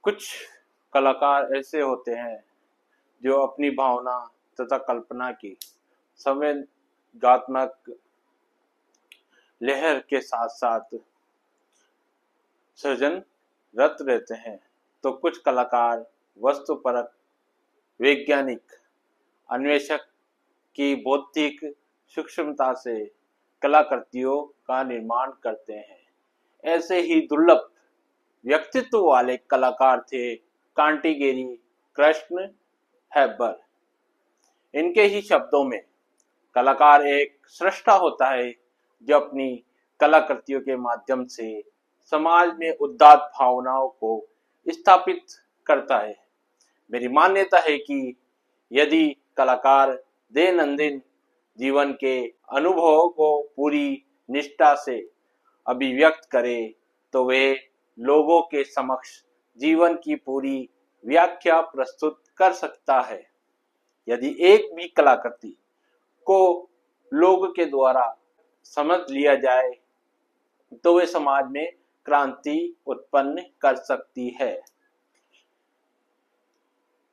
कुछ कलाकार ऐसे होते हैं जो अपनी भावना तथा कल्पना की संवेदनात्मक लहर के साथ साथ सृजनरत रहते हैं, तो कुछ कलाकार वस्तुपरक वैज्ञानिक अन्वेषक की बौद्धिक सूक्ष्मता से कलाकृतियों का निर्माण करते हैं। ऐसे ही दुर्लभ व्यक्तित्व वाले कलाकार थे कांटीगेरी कृष्ण हैबर। इनके ही शब्दों में कलाकार एक सृष्टा होता है जो अपनी कलाकृतियों के माध्यम से समाज में उदात्त भावनाओं को स्थापित करता है। मेरी मान्यता है कि यदि कलाकार दैनंदिन जीवन के अनुभवों को पूरी निष्ठा से अभिव्यक्त करे तो वे लोगों के समक्ष जीवन की पूरी व्याख्या प्रस्तुत कर सकता है। यदि एक भी कलाकृति को लोगों के द्वारा समझ लिया जाए तो वे समाज में क्रांति उत्पन्न कर सकती है।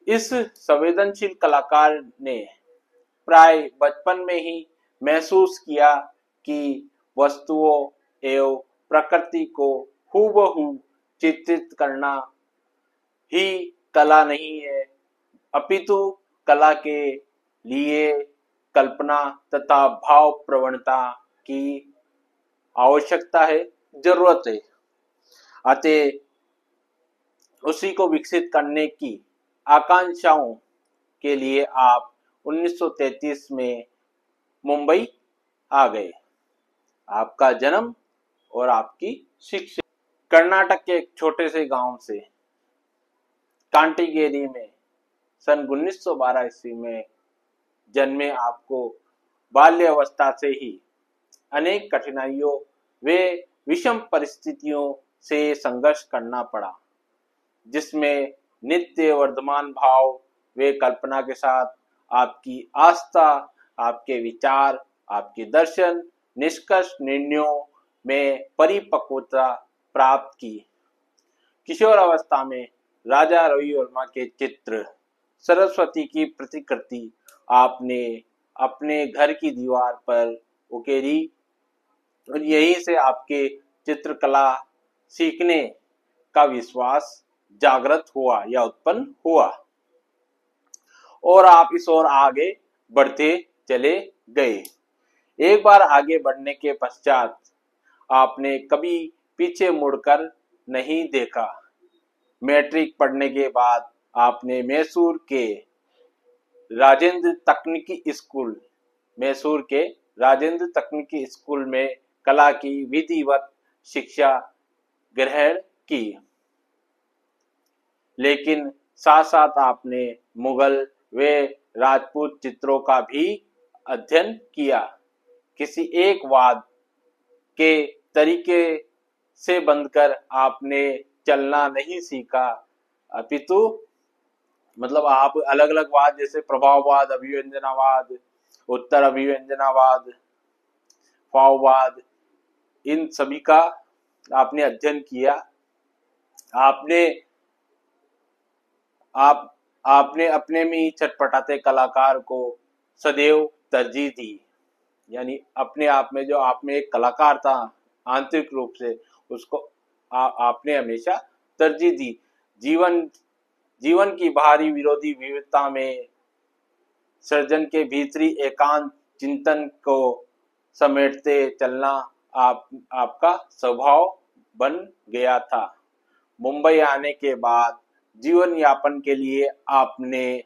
इस संवेदनशील कलाकार ने प्राय बचपन में ही महसूस किया कि वस्तुओं एवं प्रकृति को हूबहू चित्रित करना ही कला नहीं है, अपितु कला के लिए कल्पना तथा भाव प्रवणता की आवश्यकता है, जरूरत है। अतः उसी को विकसित करने की आकांक्षाओं के लिए आप 1933 में मुंबई आ गए। आपका जन्म और आपकी शिक्षा कर्नाटक के एक छोटे से गांव से कांटीगेरी में सन 1912 ईस्वी में जन्मे आपको बाल्यावस्था से ही अनेक कठिनाइयों व विषम परिस्थितियों से संघर्ष करना पड़ा, जिसमें नित्य वर्धमान भाव व कल्पना के साथ आपकी आस्था, आपके विचार, आपके दर्शन, निष्कर्ष निर्णयों में परिपक्वता प्राप्त की। किशोर अवस्था में राजा रवि वर्मा के चित्र सरस्वती की प्रतिकृति आपने अपने घर की दीवार पर उकेरी और यहीं से आपके चित्रकला सीखने का विश्वास जागृत हुआ या उत्पन्न हुआ और आप इस ओर आगे बढ़ते चले गए। एक बार आगे बढ़ने के पश्चात आपने कभी पीछे मुड़कर नहीं देखा। मैट्रिक पढ़ने के बाद आपने मैसूर के राजेंद्र तकनीकी स्कूल में कला की विधिवत शिक्षा ग्रहण की, लेकिन साथ साथ आपने मुगल व राजपूत चित्रों का भी अध्ययन किया। किसी एक वाद के तरीके से बंधकर आपने चलना नहीं सीखा, अपितु आप अलग अलग वाद जैसे प्रभाववाद, अभिव्यंजनावाद, उत्तर अभिव्यंजनावाद, भाववाद, इन सभी का आपने अध्ययन किया। आपने अपने में ही छटपटाते कलाकार को सदैव तरजीह दी, यानी अपने आप में जो आप में एक कलाकार था आंतरिक रूप से, उसको आपने हमेशा तरजीह दी। जीवन की बाहरी विरोधी विविधता में सृजन के भीतरी एकांत चिंतन को समेटते चलना आपका स्वभाव बन गया था। मुंबई आने के बाद जीवन यापन के लिए आपने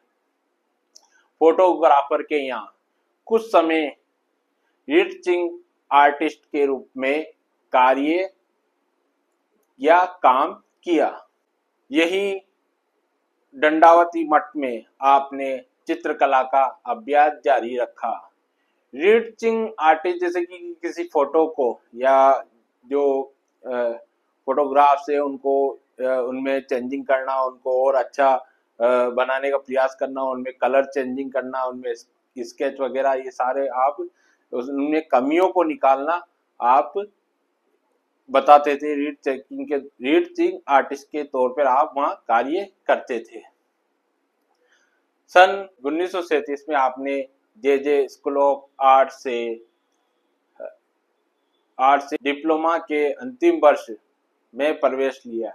फोटोग्राफर के यहाँ कुछ समय रिटचिंग आर्टिस्ट के रूप में कार्य या काम किया। यही दंडावती मठ में आपने चित्रकला का अभ्यास जारी रखा। रिटचिंग आर्टिस्ट जैसे कि किसी फोटो को या जो फोटोग्राफ्स है उनको उनमें चेंजिंग करना, उनको और अच्छा बनाने का प्रयास करना, उनमें कलर चेंजिंग करना, उनमें स्केच वगैरह, ये सारे आप उनमें कमियों को निकालना आप बताते थे, रीड चेकिंग आर्टिस्ट के तौर पर आप वहां कार्य करते थे। सन 1937 में आपने जे स्कूल ऑफ आर्ट से डिप्लोमा के अंतिम वर्ष में प्रवेश लिया।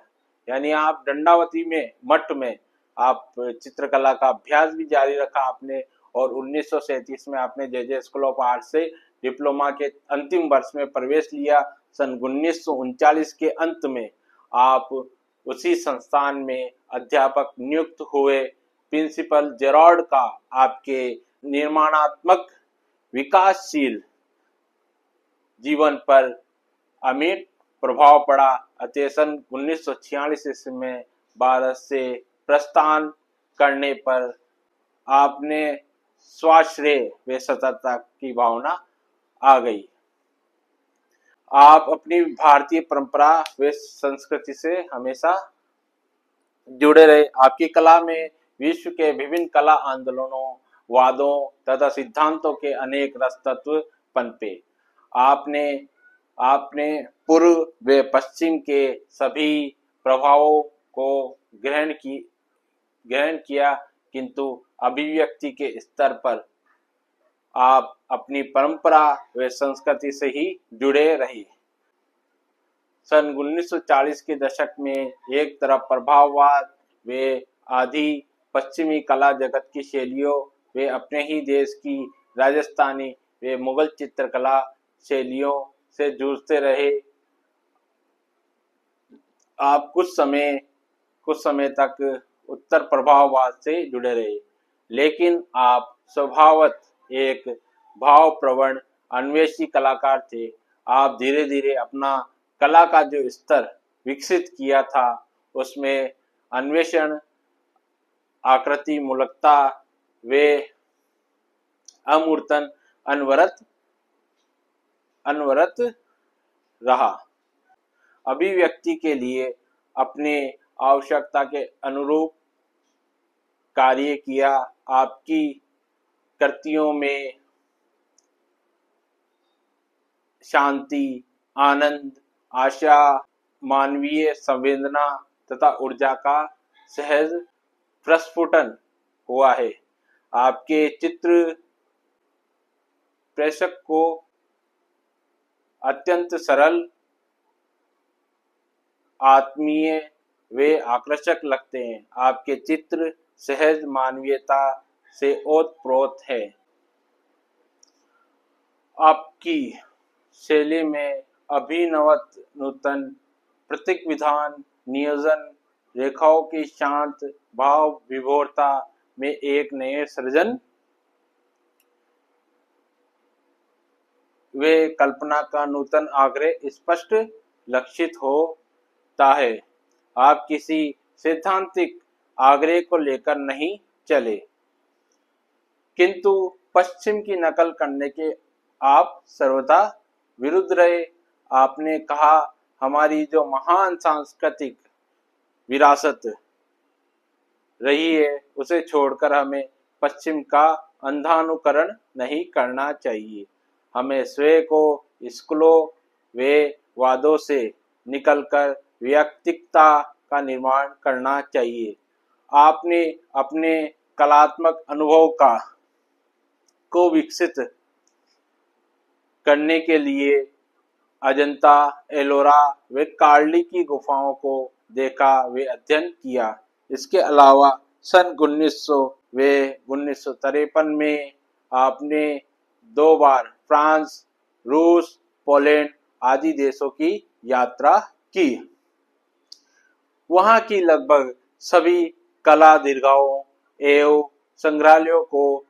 यानी आप दंडावती में मठ में आप चित्रकला का अभ्यास भी जारी रखा आपने, और 1937 में आपने जे स्कूल ऑफ आर्ट से डिप्लोमा के अंतिम वर्ष में प्रवेश लिया। सन 1939 के अंत में आप उसी संस्थान में अध्यापक नियुक्त हुए। प्रिंसिपल जेरार्ड का आपके निर्माणात्मक विकासशील जीवन पर अमिट प्रभाव पड़ा। अतः सन 1946 ईस्वी में भारत से प्रस्थान करने पर आपने स्वाश्रय व सतर्कता की भावना आ गई। आप अपनी भारतीय परंपरा व संस्कृति से हमेशा जुड़े रहे। आपकी कला में विश्व के विभिन्न कला आंदोलनों, वादों तथा सिद्धांतों के अनेक रस तत्व पनपे। आपने पूर्व व पश्चिम के सभी प्रभावों को ग्रहण किया, किंतु अभिव्यक्ति के स्तर पर आप अपनी परंपरा व संस्कृति से ही जुड़े रहे। सन 1940 के दशक में एक तरफ प्रभाववाद व आदि पश्चिमी कला जगत की शैलियों वे अपने ही देश की राजस्थानी व मुगल चित्रकला शैलियों से जूझते रहे। आप कुछ समय तक उत्तर प्रभाववाद से जुड़े रहे, लेकिन आप स्वभावतः एक भावप्रवण अन्वेषी कलाकार थे। आप धीरे धीरे अपना कला का जो स्तर विकसित किया था उसमें अन्वेषण, आकृति मूलकता व अमूर्तन अनवरत रहा। अभिव्यक्ति के लिए अपने आवश्यकता के अनुरूप कार्य किया। आपकी कृतियों में शांति, आनंद, आशा, मानवीय संवेदना तथा ऊर्जा का सहज प्रस्फुटन हुआ है। आपके चित्र प्रेक्षक को अत्यंत सरल, आत्मीय वे आकर्षक लगते हैं। आपके चित्र सहज मानवीयता से ओतप्रोत है। आपकी शैली में नूतन प्रतीक विधान, नियोजन, रेखाओं की शांत भाव विभोरता में एक नए सृजन वे कल्पना का नूतन आग्रह स्पष्ट लक्षित होता है। आप किसी सैद्धांतिक आग्रह को लेकर नहीं चले, किंतु पश्चिम की नकल करने के आप सर्वदा विरुद्ध रहे। आपने कहा, हमारी जो महान सांस्कृतिक विरासत रही है उसे छोड़कर हमें पश्चिम का अंधानुकरण नहीं करना चाहिए। हमें स्वयं को स्कूलों व वादों से निकलकर व्यक्तिकता का निर्माण करना चाहिए। आपने अपने कलात्मक अनुभव को विकसित करने के लिए अजंता, एलोरा व कार्ली की गुफाओं को देखा व अध्ययन किया। इसके अलावा सन 1900 व 1953 में आपने 2 बार फ्रांस, रूस, पोलैंड आदि देशों की यात्रा की। वहां की लगभग सभी कला दीर्घाओं एवं संग्रहालयों को,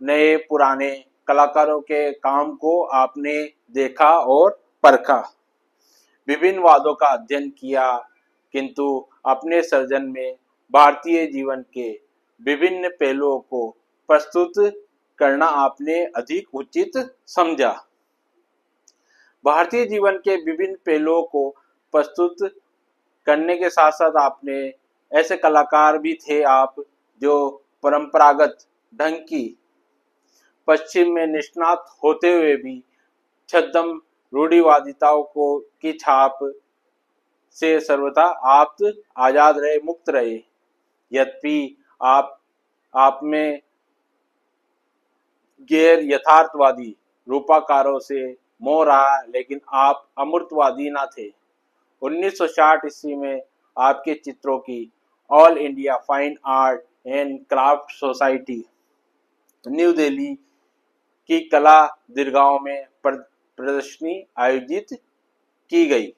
नए पुराने कलाकारों के काम को आपने देखा और परखा। विभिन्न वादों का अध्ययन किया, किंतु अपने सर्जन में भारतीय जीवन के विभिन्न पहलुओं को प्रस्तुत करना आपने अधिक उचित समझा। भारतीय जीवन के विभिन्न पहलुओं को प्रस्तुत करने के साथ साथ आपने ऐसे कलाकार भी थे आप जो परंपरागत ढंग की पश्चिम में निष्णात होते हुए भी छद्म रूढ़िवादिताओं को की छाप से सर्वथा आप आजाद रहे, मुक्त रहे। यद्यपि आप में गैर यथार्थवादी रूपाकारों से मोह रहा, लेकिन आप अमूर्तवादी न थे। 1960 ईस्वी में आपके चित्रों की all India fine art and craft society new Delhi की कला दीर्घाओं में प्रदर्शनी आयोजित की गई।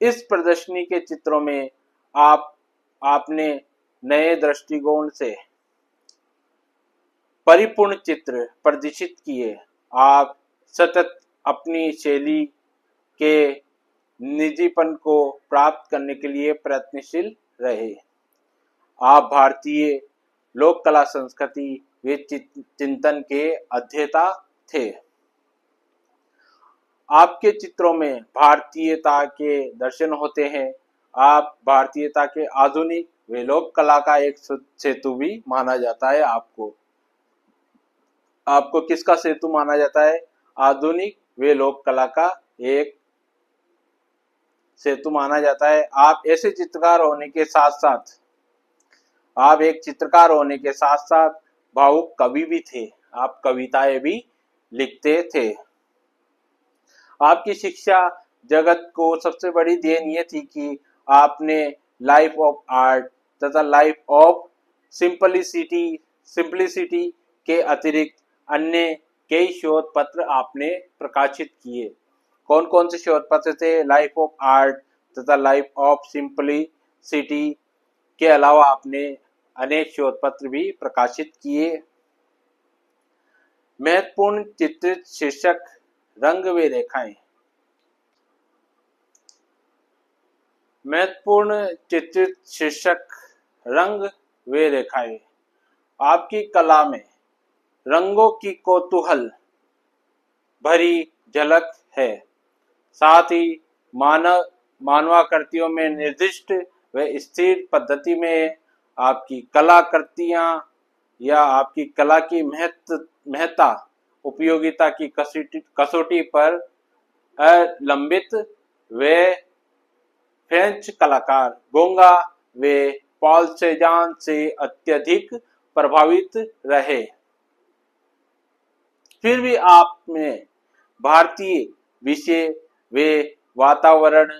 इस प्रदर्शनी के चित्रों में आपने नए दृष्टिकोण से परिपूर्ण चित्र प्रदर्शित किए। आप सतत अपनी शैली के निजीपन को प्राप्त करने के लिए प्रयत्नशील रहे। आप भारतीय लोक कला संस्कृति व चिंतन के अध्येता थे। आपके चित्रों में भारतीयता के दर्शन होते हैं। आप भारतीयता के आधुनिक व लोक कला का एक सेतु भी माना जाता है। आपको किसका सेतु माना जाता है? आधुनिक व लोक कला का एक सेतु माना जाता है। आप ऐसे चित्रकार होने के साथ साथ एक चित्रकार होने के साथ साथ भावुक कवि भी थे। आप कविताएं भी लिखते थे। आपकी शिक्षा जगत को सबसे बड़ी देन ये थी कि आपने लाइफ ऑफ आर्ट तथा लाइफ ऑफ सिंपलिसिटी के अतिरिक्त अन्य कई शोध पत्र आपने प्रकाशित किए। कौन कौन से शोध पत्र थे? लाइफ ऑफ आर्ट तथा लाइफ ऑफ सिंपलिसिटी के अलावा आपने अनेक शोध पत्र भी प्रकाशित किए। महत्वपूर्ण चित्रित शीर्षक रंग व रेखाएं। महत्वपूर्ण चित्रित शीर्षक रंग व रेखाएं। आपकी कला में रंगों की कौतूहल भरी झलक है। साथ ही मानवाकृतियों में निर्दिष्ट व स्थिर पद्धति में आपकी कलाकृतियां या आपकी कला की महत्ता उपयोगिता की कसौटी पर अवलंबित व फ्रेंच कलाकार गोंगा व पॉल सेजान से अत्यधिक प्रभावित रहे। फिर भी आपने भारतीय विषय व वातावरण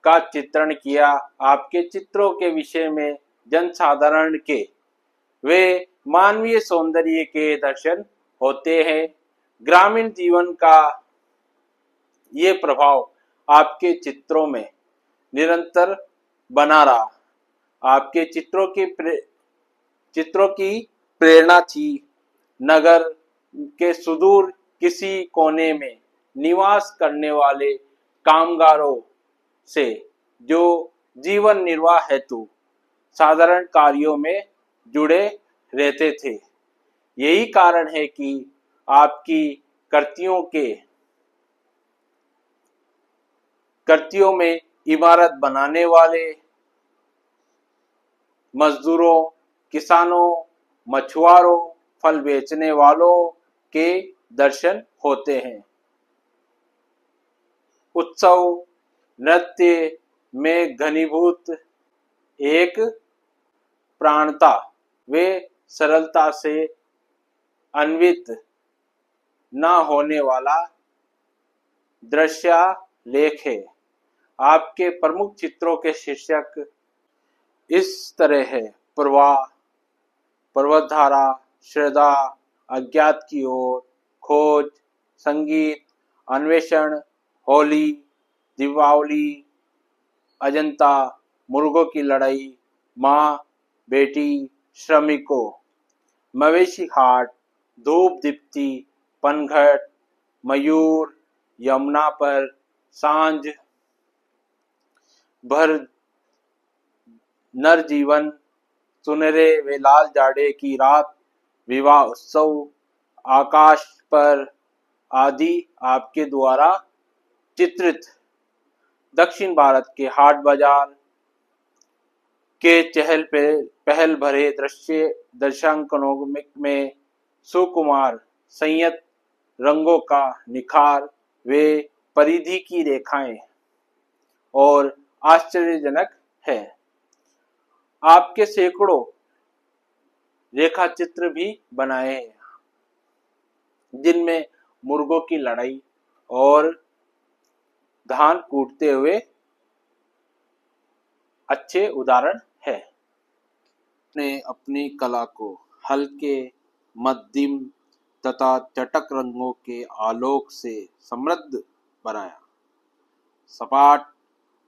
का चित्रण किया। आपके चित्रों के विषय में जनसाधारण के वे मानवीय सौंदर्य के दर्शन होते हैं। ग्रामीण जीवन का ये प्रभाव आपके चित्रों में निरंतर बना रहा। आपके चित्रों की प्रेरणा थी नगर के सुदूर किसी कोने में निवास करने वाले कामगारों से, जो जीवन निर्वाह हेतु साधारण कार्यों में जुड़े रहते थे। यही कारण है कि आपकी कृतियों में इमारत बनाने वाले मजदूरों, किसानों, मछुआरों, फल बेचने वालों के दर्शन होते हैं। उत्सव नृत्य में घनीभूत एक प्राणता वे सरलता से अन्वित न होने वाला दृश्यालेख है। आपके प्रमुख चित्रों के शीर्षक इस तरह है: प्रवाह, पर्वतधारा, श्रद्धा, अज्ञात की ओर, खोज, संगीत, अन्वेषण, होली, दीपावली, अजंता, मुर्गों की लड़ाई, माँ, बेटी, श्रमिकों, मवेशी हाट, धूप दीप्ति, पनघट, मयूर, यमुना पर, सांझ, भर नरजीवन, सुनहरे व लाल जाड़े की रात, विवाह उत्सव, आकाश पर आदि आपके द्वारा चित्रित दक्षिण भारत के हाट बाजार के चहल पहल भरे दृश्यांकनों में सुकुमार संयत रंगों का निखार वे परिधि की रेखाएं और आश्चर्यजनक है। आपके सैकड़ों रेखा चित्र भी बनाए हैं, जिनमें मुर्गों की लड़ाई और धान कूटते हुए अच्छे उदाहरण है। ने अपनी कला को हल्के, मध्यम तथा चटक रंगों के आलोक से समृद्ध बनाया। सपाट,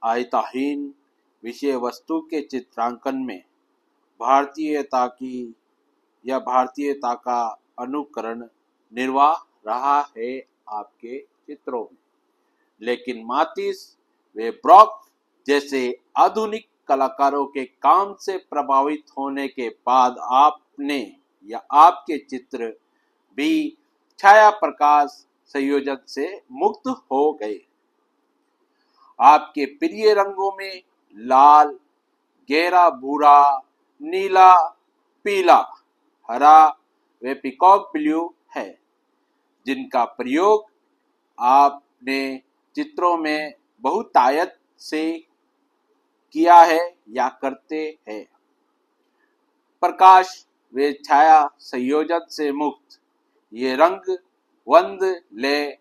आयताहीन विषय वस्तु के चित्रांकन में भारतीयता का अनुकरण निर्वाह रहा है आपके चित्रों में। लेकिन मातिस व ब्रॉक जैसे आधुनिक कलाकारों के काम से प्रभावित होने के बाद आपने या आपके चित्र भी छाया प्रकाश संयोजन से मुक्त हो गए। आपके प्रिय रंगों में लाल, गहरा भूरा, नीला, पीला, हरा व पीकॉक ब्लू है, जिनका प्रयोग आपने चित्रों में बहुतायत से किया है या करते हैं। प्रकाश व छाया संयोजन से मुक्त ये रंग वंद लय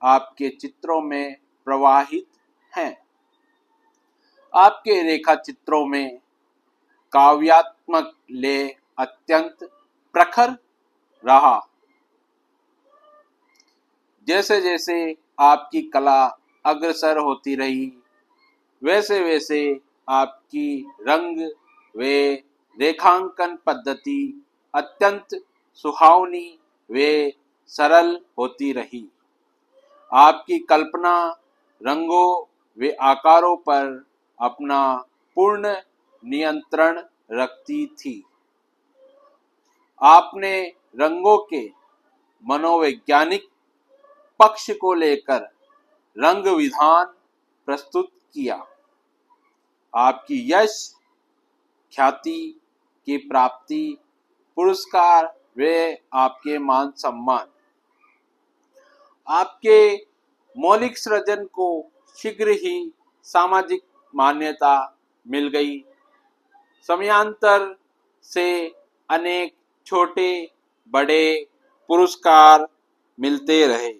आपके चित्रों में प्रवाहित हैं। आपके रेखा चित्रों में काव्यात्मक लय अत्यंत प्रखर रहा। जैसे जैसे आपकी कला अग्रसर होती रही, वैसे वैसे आपकी रंग व रेखांकन पद्धति अत्यंत सुहावनी व सरल होती रही। आपकी कल्पना रंगों व आकारों पर अपना पूर्ण नियंत्रण रखती थी। आपने रंगों के मनोवैज्ञानिक पक्ष को लेकर रंग विधान प्रस्तुत किया। आपकी यश ख्याति की प्राप्ति, पुरस्कार व आपके मान सम्मान आपके मौलिक सृजन को शीघ्र ही सामाजिक मान्यता मिल गई। समयांतर से अनेक छोटे बड़े पुरस्कार मिलते रहे,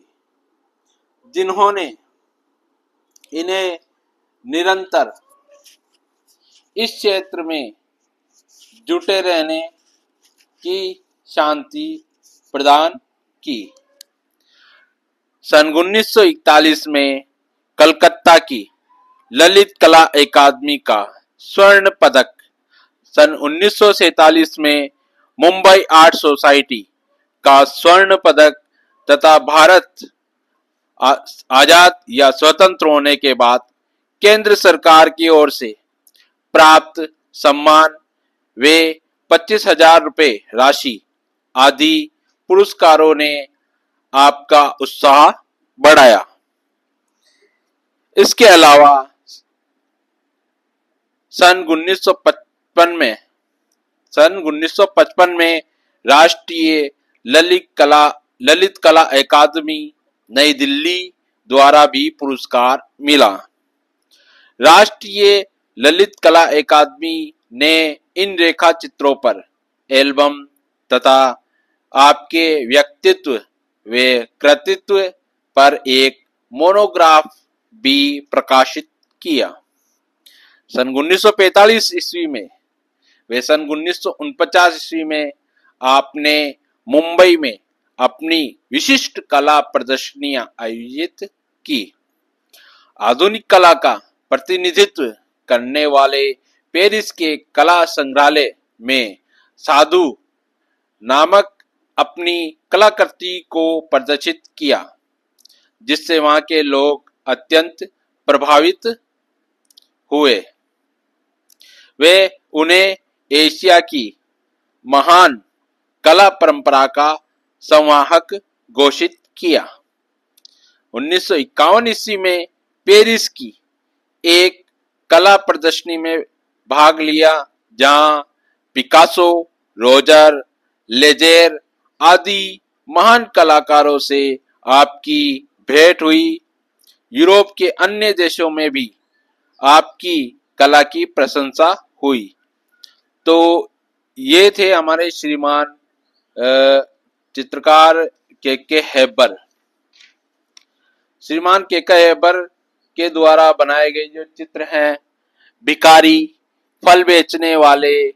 जिन्होंने इन्हें निरंतर इस क्षेत्र में जुटे रहने की शांति प्रदान की। सन 1941 में कलकत्ता की ललित कला अकादमी का स्वर्ण पदक, सन 1947 में मुंबई आर्ट सोसाइटी का स्वर्ण पदक तथा भारत आजाद या स्वतंत्र होने के बाद केंद्र सरकार की ओर से प्राप्त सम्मान वे 25,000 रुपये राशि आदि पुरस्कारों ने आपका उत्साह बढ़ाया। इसके अलावा सन 1955 में राष्ट्रीय ललित कला अकादमी नई दिल्ली द्वारा भी पुरस्कार मिला। राष्ट्रीय ललित कला अकादमी ने इन रेखा चित्रों पर एल्बम तथा आपके व्यक्तित्व व कृतित्व पर एक मोनोग्राफ भी प्रकाशित किया। सन 1945 ईस्वी में व सन 1949 ईस्वी में आपने मुंबई में अपनी विशिष्ट कला प्रदर्शनियां आयोजित की। आधुनिक कला का प्रतिनिधित्व करने वाले पेरिस के कला संग्रहालय में साधु नामक अपनी कलाकृति को प्रदर्शित किया, जिससे वहां के लोग अत्यंत प्रभावित हुए। वे उन्हें एशिया की महान कला परंपरा का संवाहक घोषित किया। 1951 ईस्वी में पेरिस की एक कला प्रदर्शनी में भाग लिया, जहां पिकासो, रोजर, लेजेर आदि महान कलाकारों से आपकी भेंट हुई। यूरोप के अन्य देशों में भी आपकी कला की प्रशंसा हुई। तो ये थे हमारे श्रीमान चित्रकार के हैबर। श्रीमान के हैबर के द्वारा बनाए गए जो चित्र हैं, भिखारी, फल बेचने वाले,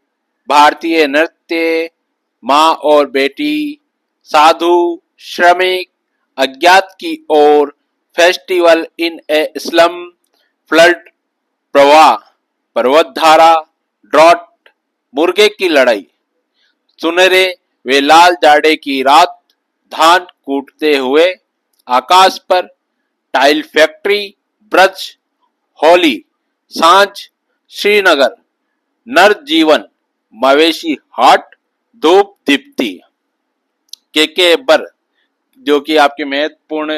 भारतीय नृत्य, माँ और बेटी, साधु, श्रमिक, अज्ञात की ओर, festival in a slum, flood, प्रवाह, पर्वतधारा, ड्रॉट, मुर्गे की लड़ाई, सुनहरे वे लाल जाड़े की रात, धान कूटते हुए, आकाश पर, टाइल फैक्ट्री, ब्रज, होली, सांझ, श्रीनगर, नर जीवन, मवेशी हाट, धूप दीप्ति। के बर जो कि आपके महत्वपूर्ण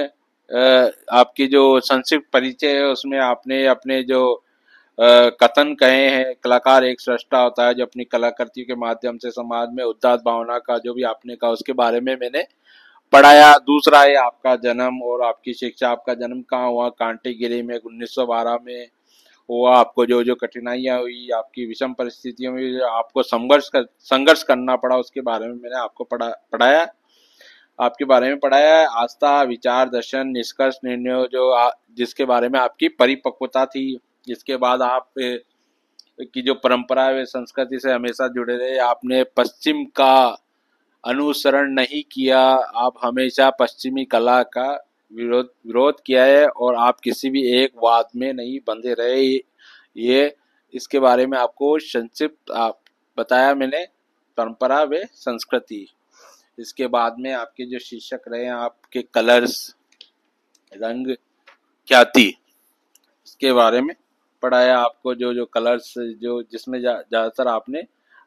आपकी जो संक्षिप्त परिचय है उसमें आपने अपने जो कथन कहे हैं, कलाकार एक सृष्टा होता है जो अपनी कलाकृति के माध्यम से समाज में उदात्त भावना का जो भी आपने कहा उसके बारे में मैंने पढ़ाया। दूसरा है आपका जन्म और आपकी शिक्षा। आपका जन्म कहाँ हुआ? कांटीगिरी में 1912 में हुआ। आपको जो जो कठिनाइयां हुई, आपकी विषम परिस्थितियों में आपको संघर्ष करना पड़ा, उसके बारे में मैंने आपको पढ़ाया आपके बारे में पढ़ाया है। आस्था, विचार, दर्शन, निष्कर्ष, निर्णय जिसके बारे में आपकी परिपक्वता थी, जिसके बाद आप की जो परंपरा है वे संस्कृति से हमेशा जुड़े रहे। आपने पश्चिम का अनुसरण नहीं किया, आप हमेशा पश्चिमी कला का विरोध किया है और आप किसी भी एक वाद में नहीं बंधे रहे। ये इसके बारे में आपको संक्षिप्त बताया मैंने, परंपरा व संस्कृति। इसके बाद में आपके जो शीर्षक रहे हैं आपके कलर्स, रंग, ख्याति, इसके बारे में पढ़ाया आपको। जो जो कलर्स जो जिसमें ज्यादातर आपने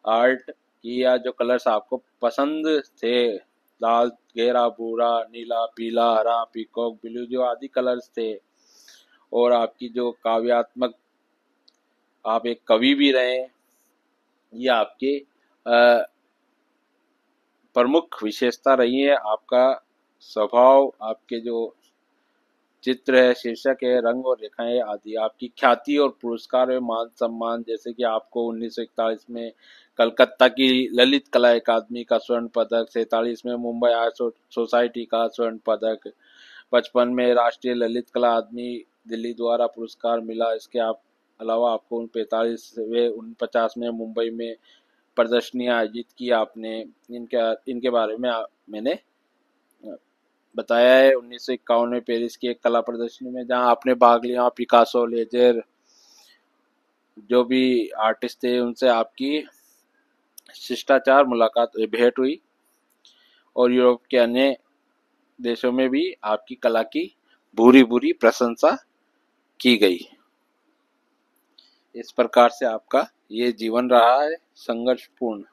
आर्ट किया, जो कलर्स आपको पसंद थे, लाल, गहरा भूरा, नीला, पीला, हरा, पीकॉक ब्लू, जो आदि कलर्स थे। और आपकी जो काव्यात्मक, आप एक कवि भी रहे, ये आपके प्रमुख विशेषता रही है। आपका स्वभाव, आपके जो चित्र है, शीर्षक है, रंग और रेखाएं आदि। आपकी ख्याति और पुरस्कार व मान सम्मान, जैसे कि आपको 1941 में कलकत्ता की ललित कला अकादमी का स्वर्ण पदक, 47 में मुंबई आर्ट सोसाइटी का स्वर्ण पदक, 55 में राष्ट्रीय ललित कला अकादमी दिल्ली द्वारा पुरस्कार मिला। इसके अलावा आपको 45 व 49 में मुंबई में प्रदर्शनियां आयोजित की आपने। इनके बारे में मैंने बताया है। 1951 में पेरिस की एक कला प्रदर्शनी में जहां आपने भाग लिया, पिकासो, लेजर, जो भी आर्टिस्ट थे उनसे आपकी शिष्टाचार मुलाकात भेंट हुई। और यूरोप के अन्य देशों में भी आपकी कला की भूरी भूरी प्रशंसा की गई। इस प्रकार से आपका ये जीवन रहा है, संघर्षपूर्ण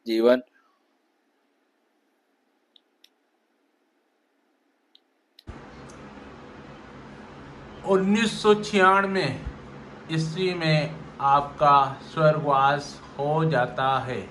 जीवन। में ईस्वी में आपका स्वर्गवास हो जाता है।